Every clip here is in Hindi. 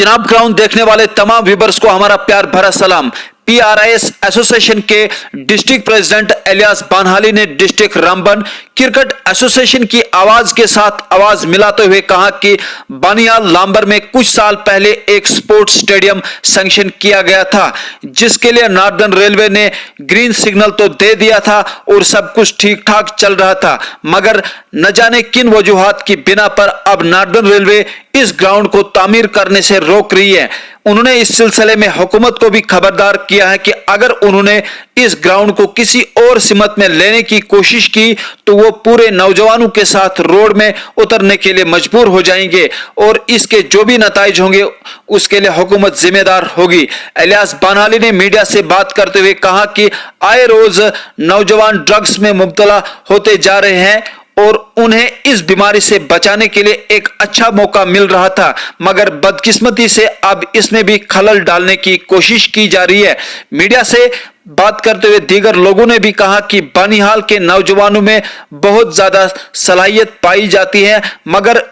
चिनाब ग्राउंड देखने वाले तमाम व्यूअर्स को हमारा प्यार भरा सलाम। PRIS एसोसिएशन के डिस्ट्रिक्ट प्रेसिडेंट इलियास बानहाली ने डिस्ट्रिक्ट रामबन क्रिकेट एसोसिएशन की आवाज के साथ आवाज मिलाते हुए कहा कि बानियाल लांबर में कुछ साल पहले एक स्पोर्ट्स स्टेडियम सैंक्शन किया गया था, जिसके लिए नॉर्दर्न रेलवे ने ग्रीन सिग्नल तो दे दिया था और सब कुछ ठीक ठाक चल रहा था, मगर न जाने किन वजूहात की बिना पर अब नॉर्दर्न रेलवे इस ग्राउंड को तामीर करने से रोक रही है। उन्होंने इस सिलसिले में हुकूमत को भी खबरदार किया है कि अगर उन्होंने इस ग्राउंड को किसी और सिमत में लेने की कोशिश की तो वो पूरे नौजवानों के साथ रोड में उतरने के लिए मजबूर हो जाएंगे और इसके जो भी नताइज होंगे उसके लिए हुकूमत जिम्मेदार होगी। इलियास बानहाली ने मीडिया से बात करते हुए कहा कि आए रोज नौजवान ड्रग्स में मुब्तला होते जा रहे हैं और उन्हें इस बीमारी से बचाने के लिए एक अच्छा मौका मिल रहा था, मगर बदकिस्मती से अब इसमें भी खलल डालने की कोशिश की जा रही है। मीडिया से बात करते हुए दीगर लोगों ने भी कहा कि बानिहाल के नौजवानों में बहुत ज्यादा सलाहियत पाई जाती है, मगर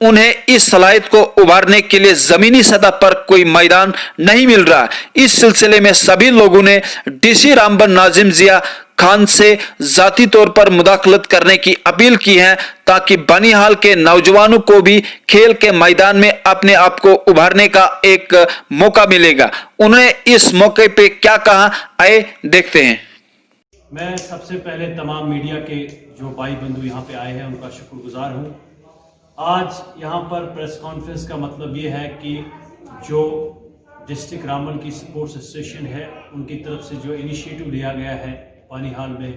उन्हें इस सलाहियत को उभारने के लिए जमीनी सतह पर कोई मैदान नहीं मिल रहा। इस सिलसिले में सभी लोगों ने DC रामबन नाजिम जिया खान से जाती तौर पर मुदाखलत करने की अपील की है, ताकि बानिहाल के नौजवानों को भी खेल के मैदान में अपने आप को उभारने का एक मौका मिलेगा। उन्होंने इस मौके पे क्या कहा, आए देखते हैं। मैं सबसे पहले तमाम मीडिया के जो भाई बंधु यहाँ पे आए हैं उनका शुक्रगुजार हूँ। आज यहाँ पर प्रेस कॉन्फ्रेंस का मतलब ये है कि जो डिस्ट्रिक्ट रामबन की स्पोर्ट्स एसोसिएशन है उनकी तरफ से जो इनिशिएटिव लिया गया है बानिहाल में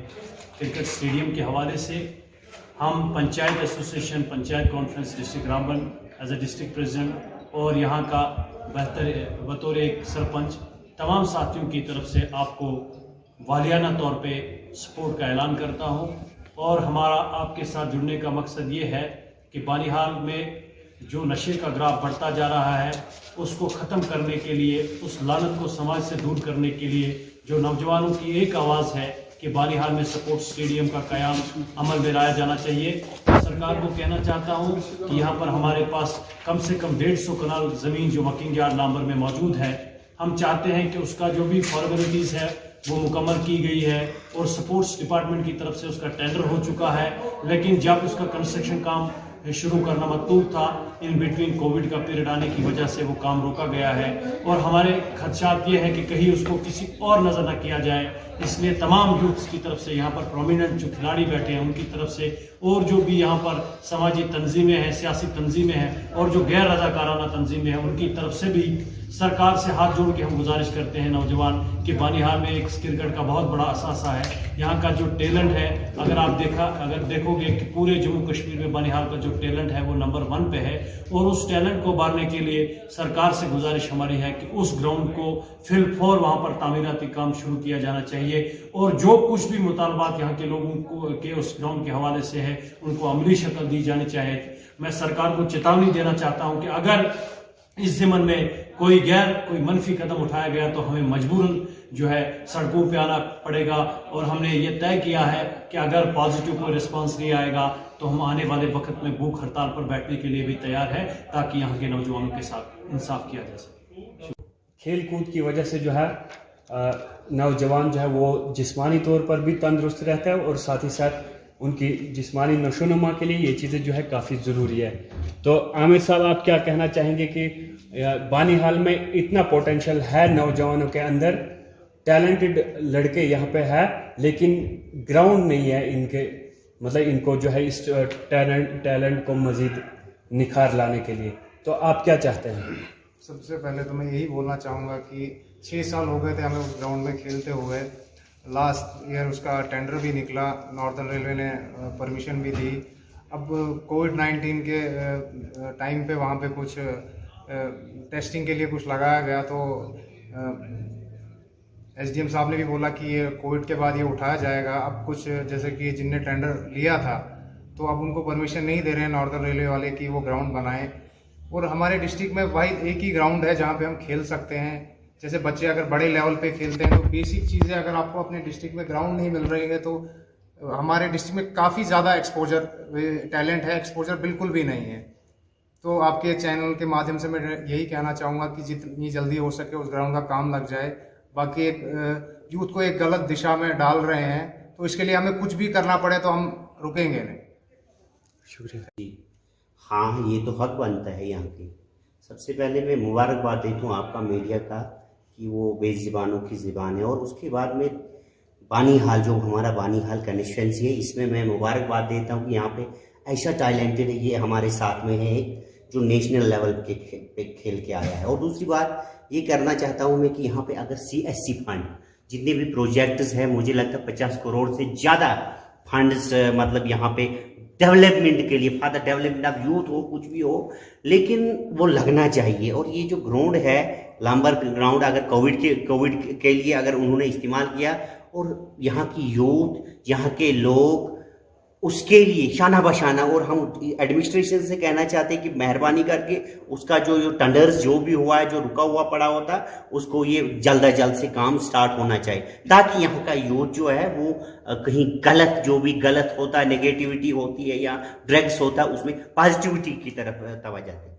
क्रिकेट स्टेडियम के हवाले से, हम panchayat association panchayat conference district Ramban as a district president और यहाँ का बतौर एक सरपंच तमाम साथियों की तरफ से आपको वालियाना तौर पे सपोर्ट का ऐलान करता हूँ। और हमारा आपके साथ जुड़ने का मकसद ये है कि बानिहाल में जो नशे का ग्राफ बढ़ता जा रहा है उसको ख़त्म करने के लिए, उस लानत को समाज से दूर करने के लिए जो नौजवानों की एक आवाज़ है कि बानिहाल में स्पोर्ट्स स्टेडियम का क़याम अमल में लाया जाना चाहिए। सरकार को कहना चाहता हूं कि यहाँ पर हमारे पास कम से कम 150 कनाल ज़मीन जो मकिंग यार्ड लांबर में मौजूद है, हम चाहते हैं कि उसका जो भी फॉर्मेलिटीज़ है वो मुकम्मल की गई है और स्पोर्ट्स डिपार्टमेंट की तरफ से उसका टेंडर हो चुका है, लेकिन जब उसका कंस्ट्रक्शन काम शुरू करना मतलूब था, इन बिटवीन कोविड का पीरियड आने की वजह से वो काम रोका गया है। और हमारे खदशात ये है कि कहीं उसको किसी और नज़र न किया जाए, इसलिए तमाम यूथ्स की तरफ से यहाँ पर प्रोमिनेंट जो खिलाड़ी बैठे हैं उनकी तरफ से और जो भी यहाँ पर समाजी तंजीमें हैं, सियासी तंजीमें हैं और जो गैर रज़ाकाराना तंजीमें हैं उनकी तरफ से भी सरकार से हाथ जोड़ के हम गुजारिश करते हैं नौजवान कि बानिहाल में एक क्रिकेट का बहुत बड़ा असासा है। यहाँ का जो टैलेंट है, अगर देखोगे कि पूरे जम्मू कश्मीर में बानिहाल का जो टैलेंट है वो नंबर 1 पे है और उस टैलेंट को उभारने के लिए सरकार से गुजारिश हमारी है कि उस ग्राउंड को फिल फॉर वहाँ पर तामीराती काम शुरू किया जाना चाहिए और जो कुछ भी मुतालबात यहाँ के लोगों को के उस ग्राउंड के हवाले से है उनको अमली शक्ल दी जानी चाहिए। मैं सरकार को चेतावनी देना चाहता हूँ कि अगर इस ज़मन में कोई मनफी कदम उठाया गया तो हमें मजबूरन जो है सड़कों पे आना पड़ेगा और हमने ये तय किया है कि अगर पॉजिटिव कोई रिस्पांस नहीं आएगा तो हम आने वाले वक्त में भूख हड़ताल पर बैठने के लिए भी तैयार है, ताकि यहाँ के नौजवानों के साथ इंसाफ किया जा सके। खेल कूद की वजह से जो है नौजवान जो है वो जिस्मानी तौर पर भी तंदुरुस्त रहता है और साथ ही साथ उनकी जिस्मानी नशोनुमा के लिए ये चीज़ें जो है काफ़ी ज़रूरी है। तो आमिर साहब, आप क्या कहना चाहेंगे कि बानिहाल में इतना पोटेंशियल है नौजवानों के अंदर, टैलेंटेड लड़के यहाँ पे है, लेकिन ग्राउंड नहीं है इनके, मतलब इनको जो है इस टैलेंट को मज़ीद निखार लाने के लिए, तो आप क्या चाहते हैं? सबसे पहले तो मैं यही बोलना चाहूँगा कि 6 साल हो गए थे हमें उस ग्राउंड में खेलते हुए। लास्ट ईयर उसका टेंडर भी निकला, नॉर्दर्न रेलवे ने परमिशन भी दी। अब कोविड-19 के टाइम पे वहाँ पे कुछ टेस्टिंग के लिए कुछ लगाया गया, तो SDM साहब ने भी बोला कि ये कोविड के बाद ये उठाया जाएगा। अब कुछ जैसे कि जिनने टेंडर लिया था तो अब उनको परमिशन नहीं दे रहे हैं नॉर्दर्न रेलवे वाले कि वो ग्राउंड बनाएं। और हमारे डिस्ट्रिक्ट में भाई एक ही ग्राउंड है जहाँ पे हम खेल सकते हैं। जैसे बच्चे अगर बड़े लेवल पे खेलते हैं तो बेसिक चीज़ें अगर आपको अपने डिस्ट्रिक्ट में ग्राउंड नहीं मिल रही है तो हमारे डिस्ट्रिक्ट में काफ़ी ज़्यादा एक्सपोजर टैलेंट है, एक्सपोजर बिल्कुल भी नहीं है। तो आपके चैनल के माध्यम से मैं यही कहना चाहूँगा कि जितनी जल्दी हो सके उस ग्राउंड का काम लग जाए। बाकी यूथ को एक गलत दिशा में डाल रहे हैं, तो इसके लिए हमें कुछ भी करना पड़े तो हम रुकेंगे नहीं। शुक्रिया। हाँ, ये तो हक बनता है यहाँ की। सबसे पहले मैं मुबारकबाद देता हूँ आपका मीडिया का कि वो बेज़ुबानों की ज़ुबान है। और उसके बाद में बानीहाल, जो हमारा बानीहाल कंस्टिट्यूंसी है, इसमें मैं मुबारकबाद देता हूँ कि यहाँ पे ऐसा टैलेंटेड है, ये हमारे साथ में है एक जो नेशनल लेवल पे खेल के आया है। और दूसरी बात ये करना चाहता हूँ मैं कि यहाँ पे अगर CSC फंड जितने भी प्रोजेक्ट्स हैं, मुझे लगता है 50 करोड़ से ज़्यादा फंड्स मतलब यहाँ पे डेवलपमेंट के लिए, for the development of youth हो, कुछ भी हो, लेकिन वो लगना चाहिए। और ये जो ग्राउंड है लांबर ग्राउंड, अगर कोविड के लिए अगर उन्होंने इस्तेमाल किया और यहाँ की यूथ, यहाँ के लोग उसके लिए शाना बशाना, और हम एडमिनिस्ट्रेशन से कहना चाहते हैं कि मेहरबानी करके उसका जो टेंडर्स जो भी हुआ है, जो रुका हुआ पड़ा होता, उसको ये जल्द अज जल्द से काम स्टार्ट होना चाहिए, ताकि यहाँ का यूथ जो है वो कहीं गलत, जो भी गलत होता है, नेगेटिविटी होती है या ड्रग्स होता है, उसमें पॉजिटिविटी की तरफ तवज्जो दे।